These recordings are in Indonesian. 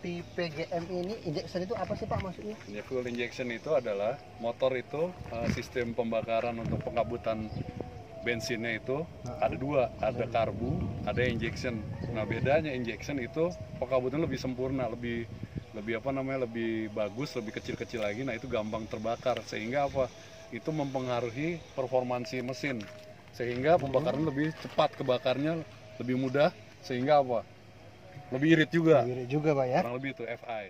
seperti PGM ini, injection itu apa sih Pak maksudnya? Fuel injection itu adalah motor itu sistem pembakaran untuk pengabutan bensinnya itu ada dua, ada karbu, ada injection. Nah bedanya injection itu pengabutan lebih sempurna, lebih lebih bagus, lebih kecil-kecil lagi. Nah itu gampang terbakar sehingga apa? Itu mempengaruhi performansi mesin sehingga pembakaran lebih cepat, kebakarnya lebih mudah sehingga apa? Lebih irit juga. Lebih irit juga Pak ya. Kurang lebih itu FI.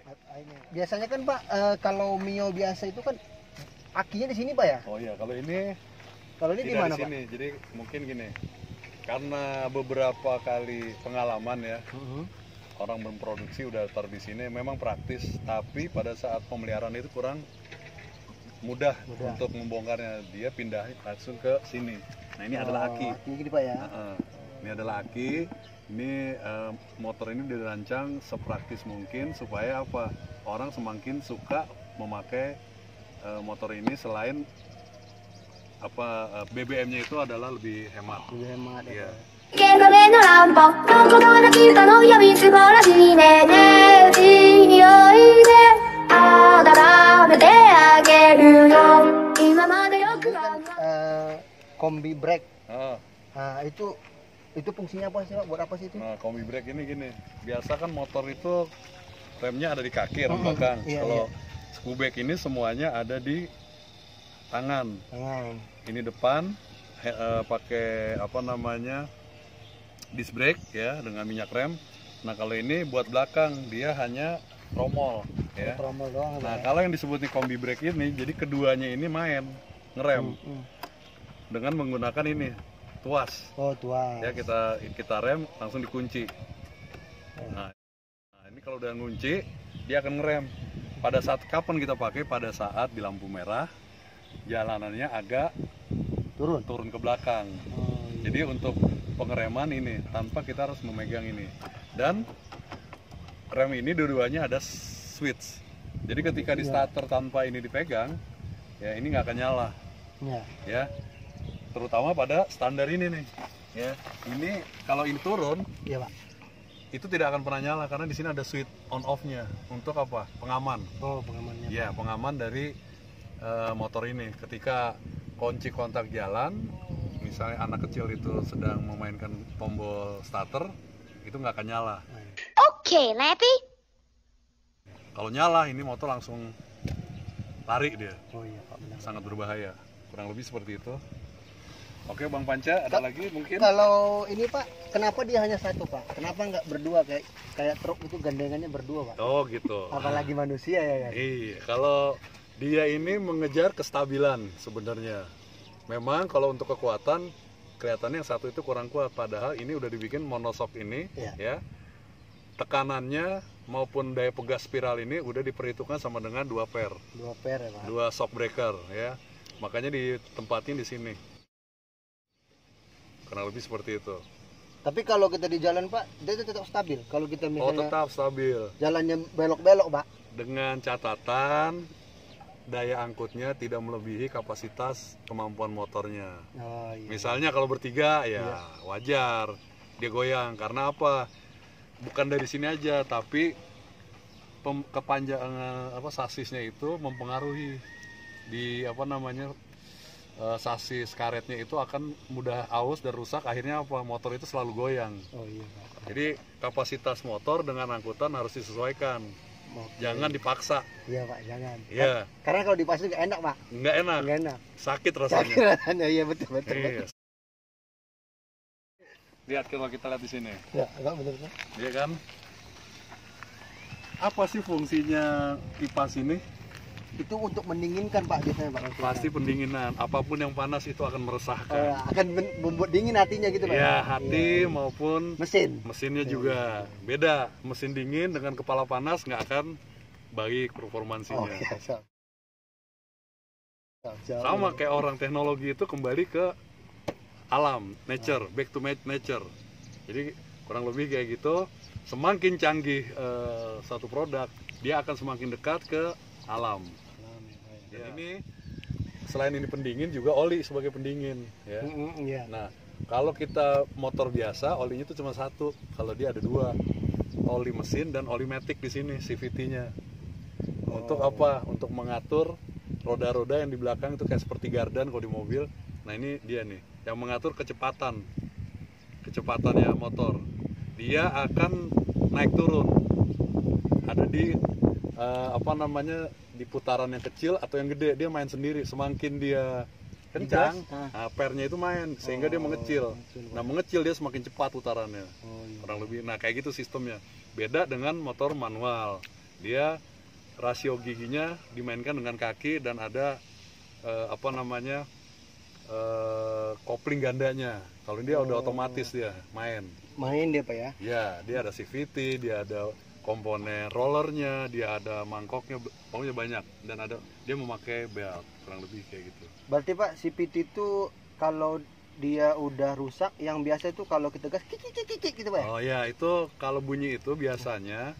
Biasanya kan Pak kalau Mio biasa itu kan akinya di sini Pak ya? Oh iya, kalau ini di mana Pak? Sini. Jadi mungkin gini, karena beberapa kali pengalaman ya, orang memproduksi udah taruh di sini, memang praktis, tapi pada saat pemeliharaan itu kurang mudah untuk membongkarnya. Dia pindah langsung ke sini. Nah ini adalah aki. Ini Pak ya. Ini adalah aki. Ini motor ini dirancang sepraktis mungkin supaya apa? Orang semakin suka memakai motor ini selain apa BBM-nya itu adalah lebih hemat. Lebih hemat ya. 影のランプどこまで来たの闇素晴らしいね匂いで温めてあげるよ今までよくkombi brake. Oh. Nah, itu fungsinya apa sih Pak? Buat apa sih itu? Nah, kombi brake ini gini. Biasa kan motor itu remnya ada di kaki, rem belakang. Kalau screw brake ini semuanya ada di tangan. Ini depan pakai apa namanya? Disc brake ya dengan minyak rem. Nah, kalau ini buat belakang dia hanya tromol ya. Tromol doang. Nah, kalau yang disebut nih kombi brake ini jadi keduanya ini main ngerem. Dengan menggunakan ini tuas. Oh, tuas. Ya kita rem langsung dikunci. Nah, ini kalau udah ngunci dia akan ngerem. Pada saat kapan kita pakai? Pada saat di lampu merah jalanannya agak turun ke belakang. Jadi untuk pengereman ini tanpa kita harus memegang ini. Dan rem ini dua-duanya ada switch. Jadi ketika di starter tanpa ini dipegang, ya ini nggak akan nyala. Ya. Terutama pada standar ini nih, ya. Ini kalau ini turun, iya Pak, itu tidak akan pernah nyala karena di sini ada switch on off-nya untuk apa? Pengaman. Oh, pengamannya. Ya, pengaman dari motor ini. Ketika kunci kontak jalan, misalnya anak kecil itu sedang memainkan tombol starter, itu nggak akan nyala. Oke, Leti. Kalau nyala, ini motor langsung lari dia. Oh iya Pak, benar. Sangat berbahaya. Kurang lebih seperti itu. Oke Bang Panca, ada lagi mungkin? Kalau ini Pak, kenapa dia hanya satu Pak? Kenapa nggak berdua kayak truk itu gandengannya berdua Pak? Oh gitu. Apalagi manusia ya kan? Iya, kalau dia ini mengejar kestabilan sebenarnya. Memang kalau untuk kekuatan kelihatannya yang satu itu kurang kuat, padahal ini udah dibikin monoshock ini, ya. Tekanannya maupun daya pegas spiral ini udah diperhitungkan sama dengan 2 pair. 2 pair ya Pak. 2 shock breaker ya. Makanya ditempatin di sini. Kurang lebih seperti itu. Tapi kalau kita di jalan Pak, dia tetap stabil. Kalau kita misalnya tetap stabil. Jalannya belok-belok Pak. Dengan catatan daya angkutnya tidak melebihi kapasitas kemampuan motornya. Oh, iya. Misalnya kalau bertiga ya wajar dia goyang. Karena apa? Bukan dari sini aja, tapi kepanjangan sasisnya itu mempengaruhi di sasis karetnya itu akan mudah aus dan rusak, akhirnya motor itu selalu goyang. Oh iya Pak. Jadi kapasitas motor dengan angkutan harus disesuaikan. Jangan dipaksa. Iya Pak, jangan. Iya. Karena kalau dipaksa nggak enak Pak. Nggak enak. Sakit rasanya. Iya betul. Iya. Lihat kalau kita lihat di sini. Ya, enggak betul Pak. Iya kan? Apa sih fungsinya kipas ini? Itu untuk mendinginkan Pak biasanya Pak. Pasti pendinginan. Apapun yang panas itu akan meresahkan. Akan membuat dingin hatinya gitu Pak. Ya, hati maupun mesinnya juga. Beda. Mesin dingin dengan kepala panas nggak akan baik performansinya. Sama kayak orang teknologi itu kembali ke alam, nature, back to nature. Jadi kurang lebih kayak gitu. Semakin canggih satu produk, dia akan semakin dekat ke alam. Ya. Ini selain ini pendingin juga oli sebagai pendingin ya. Nah, kalau kita motor biasa olinya itu cuma satu, kalau dia ada 2. oli mesin dan oli matic di sini CVT-nya. Untuk apa? Untuk mengatur roda-roda yang di belakang itu kayak seperti gardan kalau di mobil. Nah ini dia nih, yang mengatur kecepatannya motor. Dia akan naik turun. Ada di di putaran yang kecil atau yang gede, dia main sendiri. Semakin dia kencang, nah, pernya itu main sehingga dia mengecil. Nah mengecil dia semakin cepat putarannya, kurang lebih. Nah kayak gitu sistemnya. Beda dengan motor manual, dia rasio giginya dimainkan dengan kaki dan ada kopling gandanya. Kalau dia udah otomatis dia main dia Pak ya. Ya, dia ada CVT, dia ada komponen rollernya, dia ada mangkoknya, pokoknya banyak. Dan dia memakai belt, kurang lebih kayak gitu. Berarti Pak, CVT itu kalau dia udah rusak, yang biasa itu kalau kita gas kik gitu Pak ya? Oh ya, itu kalau bunyi itu biasanya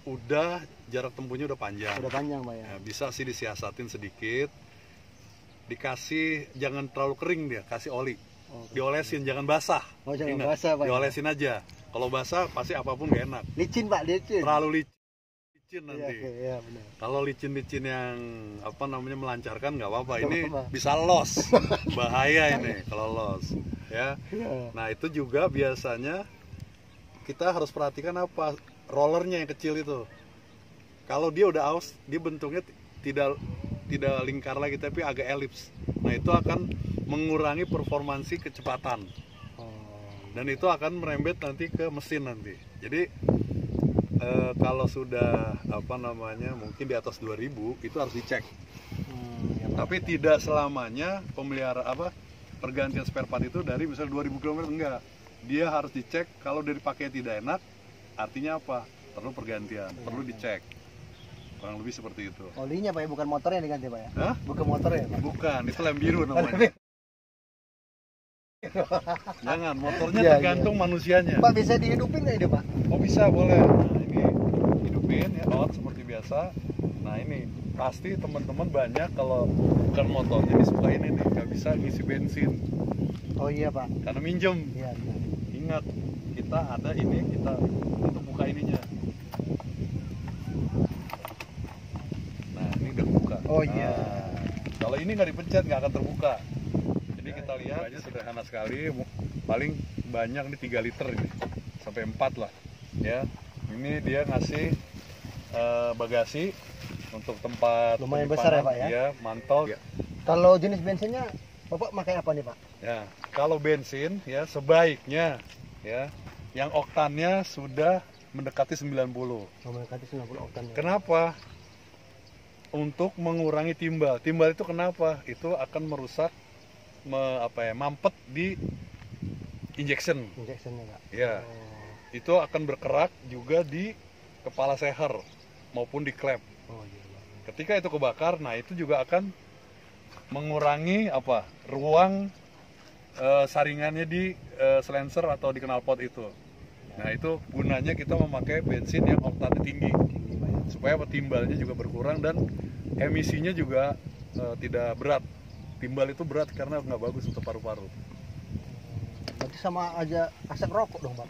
udah jarak tempuhnya udah panjang. Udah panjang Pak ya? Ya, bisa sih disiasatin sedikit, dikasih, jangan terlalu kering dia, kasih oli. Diolesin, jangan basah. Oh jangan Ingat, basah Pak. diolesin aja. Kalau basah pasti apapun gak enak. Licin Pak, licin. Terlalu licin nanti. Iya, benar. Kalau licin-licin yang melancarkan nggak apa-apa. Ini bisa loss, bahaya ini kalau loss. Ya. Nah itu juga biasanya kita harus perhatikan apa rollernya yang kecil itu. Kalau dia udah aus, dia bentuknya tidak lingkar lagi tapi agak elips. Nah itu akan mengurangi performansi kecepatan. Dan itu akan merembet nanti ke mesin nanti. Jadi kalau sudah mungkin di atas 2000 itu harus dicek. Tapi tidak selamanya pergantian spare part itu dari misalnya 2000 km enggak. Dia harus dicek. Kalau dari pakai tidak enak, artinya apa? Perlu pergantian, perlu dicek. Kurang lebih seperti itu. Olinya Pak ya, bukan motornya yang diganti Pak ya? Hah? Bukan motornya Pak? Bukan, itu lem biru namanya. Jangan, motornya tergantung manusianya. Pak bisa dihidupin nggak ini Pak? Oh bisa, boleh. Nah ini hidupin ya, seperti biasa. Nah ini pasti teman-teman banyak kalau bukan motornya disukain ini nggak bisa ngisi bensin. Oh iya Pak. Karena minjem. Iya. Ingat, kita ada ini, kita untuk buka ininya. Nah ini udah buka. Oh iya. Kalau ini nggak dipencet nggak akan terbuka. Jadi kita lihat aja sederhana sekali, paling banyak nih 3 liter ini, sampai 4 lah ya. Ini dia ngasih bagasi untuk tempat lumayan besar ya Pak ya? Iya, mantol ya. Kalau jenis bensinnya Bapak pakai apa nih Pak? Ya, kalau bensin ya sebaiknya ya yang oktannya sudah mendekati 90. Mendekati 90 oktan ya. Kenapa? Untuk mengurangi timbal. Timbal itu kenapa? Itu akan merusak mampet di injection. Injectionnya Pak. Ya. Itu akan berkerak juga di kepala seher maupun di klep. Oh iya. Ketika itu kebakar, nah itu juga akan mengurangi ruang saringannya di silencer atau di knalpot itu. Nah itu gunanya kita memakai bensin yang oktannya tinggi supaya timbalnya juga berkurang dan emisinya juga tidak berat. Timbal itu berat karena nggak bagus untuk paru-paru. Berarti sama aja asap rokok dong Pak?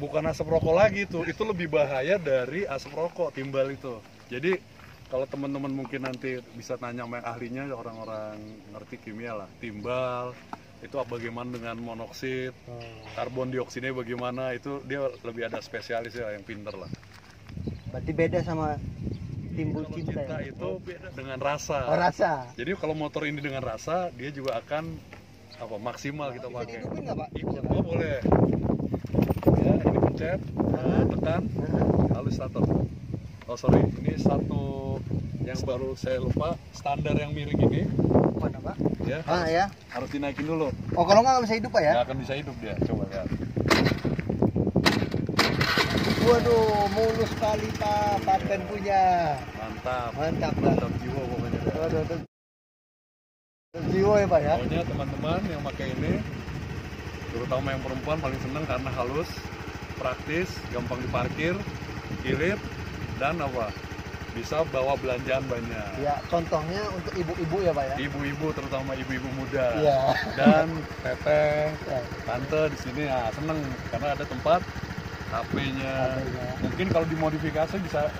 Bukan asap rokok lagi itu lebih bahaya dari asap rokok timbal itu. Jadi kalau teman-teman mungkin nanti bisa tanya sama yang ahlinya, orang-orang ngerti kimia lah, timbal itu bagaimana dengan monoksid, karbon dioksida bagaimana, itu dia lebih ada spesialis ya yang pinter lah. Berarti beda sama timbul cinta ya? Itu beda dengan rasa. Oh, rasa. Jadi kalau motor ini dengan rasa, dia juga akan maksimal kita pakai. Bisa dihidupin nggak Pak? Ikut, boleh. Ya, ini pencet, tekan, lalu starter. Oh sorry, ini satu yang baru saya lupa, standar yang miring ini. Mana Pak? Ya, Ya. harus dinaikin dulu. Oh kalau nggak bisa hidup Pak ya? Nggak akan bisa hidup dia, coba ya. Waduh, mulus sekali Pak, paten punya. Mantap. Mantap Pak. Mantap jiwa pokoknya. Waduh, jiwa ya Pak ya? Pokoknya teman-teman yang pakai ini, terutama yang perempuan paling seneng karena halus, praktis, gampang diparkir, irit, dan bisa bawa belanjaan banyak. Ya, contohnya untuk ibu-ibu ya Pak ya? Ibu-ibu, terutama ibu-ibu muda. Iya. Dan teteh, tante di sini seneng karena ada tempat HP-nya. HP-nya. Mungkin kalau dimodifikasi bisa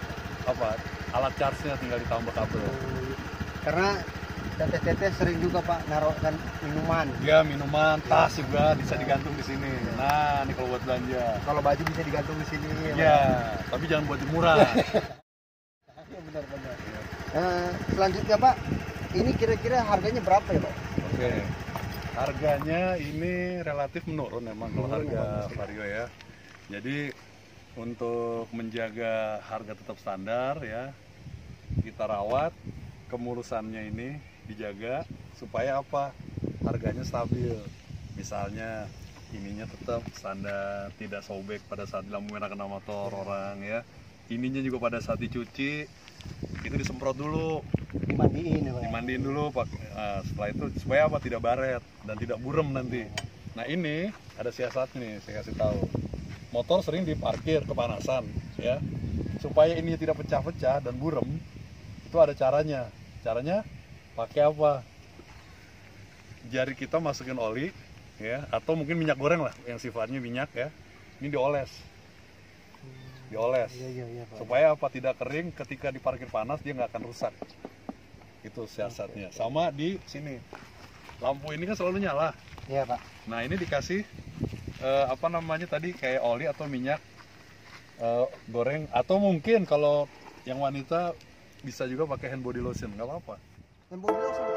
apa? Alat charge-nya tinggal ditambah kabel. Karena teteh-teteh sering juga Pak naruhkan minuman. Ya, minuman, tas juga bisa digantung di sini. Nah, ini kalau buat belanja. Kalau baju bisa digantung di sini. Ya, tapi jangan buat yang murah. Iya benar-benar. Selanjutnya Pak, ini kira-kira harganya berapa ya Pak? Oke. Harganya ini relatif menurun memang kalau harga Vario ya. Jadi untuk menjaga harga tetap standar ya, kita rawat, kemurusannya ini dijaga supaya apa? Harganya stabil. Misalnya ininya tetap standar, tidak sobek pada saat lampu merah kena motor orang ya. Ininya juga pada saat dicuci itu disemprot dulu, Dimandiin ya Pak. dimandiin dulu Pak. Nah, setelah itu supaya apa? Tidak baret dan tidak burem nanti. Nah ini ada siasat nih, saya kasih tahu. Motor sering diparkir kepanasan ya, supaya ini tidak pecah-pecah dan burem. Itu ada caranya. Caranya pakai apa? Jari kita masukin oli ya, atau mungkin minyak goreng lah yang sifatnya minyak ya. Ini dioles. Dioles. Iya Pak. Supaya apa? Tidak kering, ketika diparkir panas dia nggak akan rusak. Itu siasatnya. Sama di sini. Lampu ini kan selalu nyala. Iya Pak. Nah, ini dikasih apa namanya tadi kayak oli atau minyak goreng, atau mungkin kalau yang wanita bisa juga pakai hand body lotion, nggak apa-apa. Dan body lotion.